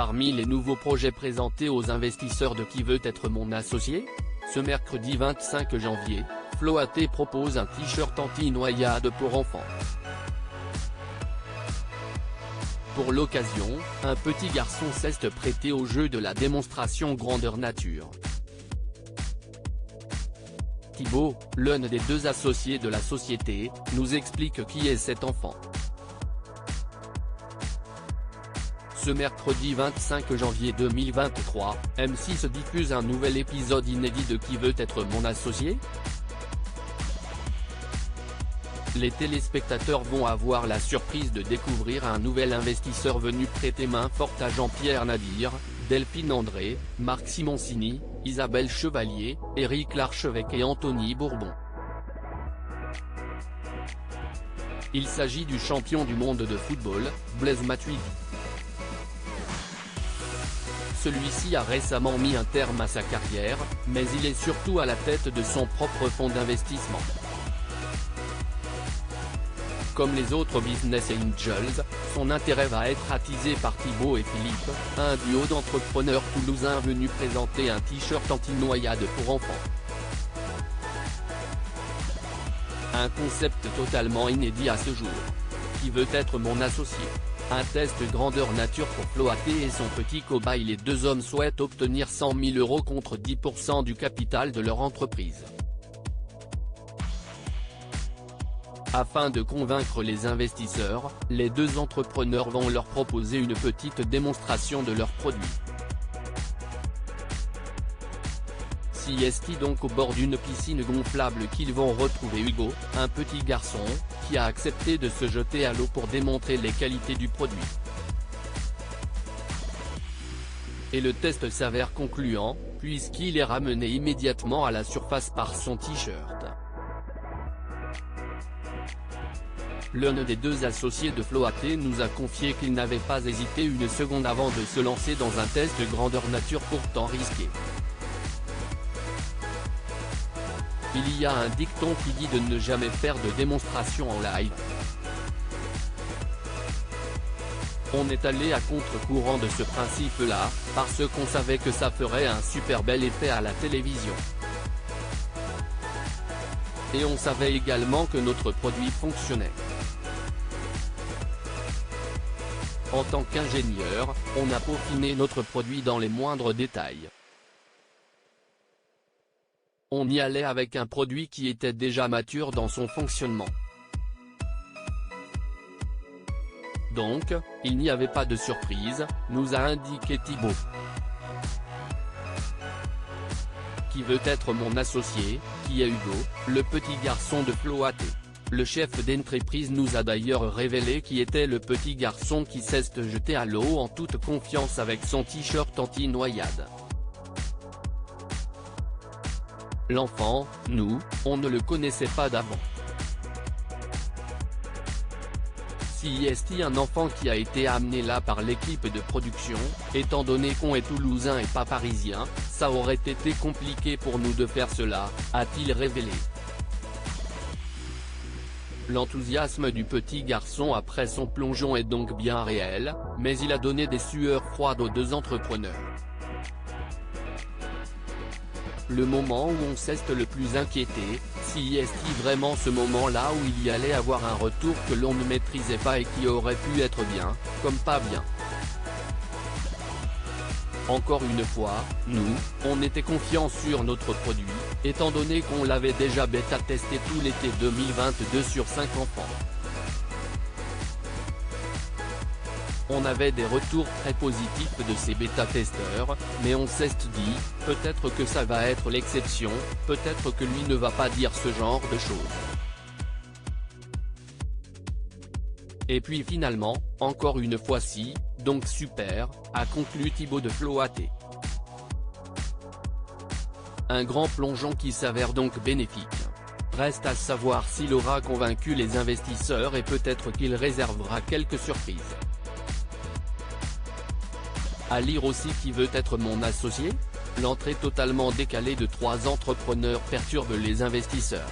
Parmi les nouveaux projets présentés aux investisseurs de Qui veut être mon associé? Ce mercredi 25 janvier, Floaté propose un t-shirt anti-noyade pour enfants. Pour l'occasion, un petit garçon s'est prêté au jeu de la démonstration grandeur nature. Thibaut, l'un des deux associés de la société, nous explique qui est cet enfant. Ce mercredi 25 janvier 2023, M6 diffuse un nouvel épisode inédit de Qui veut être mon associé? Les téléspectateurs vont avoir la surprise de découvrir un nouvel investisseur venu prêter main forte à Jean-Pierre Nadir, Delphine André, Marc Simoncini, Isabelle Chevalier, Éric Larchevêque et Anthony Bourbon. Il s'agit du champion du monde de football, Blaise Matuidi. Celui-ci a récemment mis un terme à sa carrière, mais il est surtout à la tête de son propre fonds d'investissement. Comme les autres business angels, son intérêt va être attisé par Thibaut et Philippe, un duo d'entrepreneurs toulousains venus présenter un t-shirt anti-noyade pour enfants. Un concept totalement inédit à ce jour. Qui veut être mon associé? Un test grandeur nature pour Floaté et son petit cobaye. Les deux hommes souhaitent obtenir 100 000 € contre 10% du capital de leur entreprise. Afin de convaincre les investisseurs, les deux entrepreneurs vont leur proposer une petite démonstration de leurs produits. Siesti donc au bord d'une piscine gonflable qu'ils vont retrouver Hugo, un petit garçon, qui a accepté de se jeter à l'eau pour démontrer les qualités du produit. Et le test s'avère concluant, puisqu'il est ramené immédiatement à la surface par son t-shirt. L'un des deux associés de Floaté nous a confié qu'il n'avait pas hésité une seconde avant de se lancer dans un test de grandeur nature pourtant risqué. Il y a un dicton qui dit de ne jamais faire de démonstration en live. On est allé à contre-courant de ce principe-là, parce qu'on savait que ça ferait un super bel effet à la télévision. Et on savait également que notre produit fonctionnait. En tant qu'ingénieur, on a peaufiné notre produit dans les moindres détails. On y allait avec un produit qui était déjà mature dans son fonctionnement. Donc, il n'y avait pas de surprise, nous a indiqué Thibaut. Qui veut être mon associé, qui est Hugo, le petit garçon de Floaté. Le chef d'entreprise nous a d'ailleurs révélé qui était le petit garçon qui s'est jeté à l'eau en toute confiance avec son t-shirt anti-noyade. L'enfant, nous, on ne le connaissait pas d'avant. Siesti un enfant qui a été amené là par l'équipe de production, étant donné qu'on est toulousain et pas parisien, ça aurait été compliqué pour nous de faire cela, a-t-il révélé. L'enthousiasme du petit garçon après son plongeon est donc bien réel, mais il a donné des sueurs froides aux deux entrepreneurs. Le moment où on s'est le plus inquiété, siesti vraiment ce moment-là où il y allait avoir un retour que l'on ne maîtrisait pas et qui aurait pu être bien, comme pas bien. Encore une fois, nous, on était confiants sur notre produit, étant donné qu'on l'avait déjà bêta-testé tout l'été 2022 sur 5 enfants. On avait des retours très positifs de ces bêta-testeurs, mais on s'est dit, peut-être que ça va être l'exception, peut-être que lui ne va pas dire ce genre de choses. Et puis finalement, encore une fois si, donc super, a conclu Thibaut de Floaté. Un grand plongeon qui s'avère donc bénéfique. Reste à savoir s'il aura convaincu les investisseurs et peut-être qu'il réservera quelques surprises. À lire aussi Qui veut être mon associé? L'entrée totalement décalée de 3 entrepreneurs perturbe les investisseurs.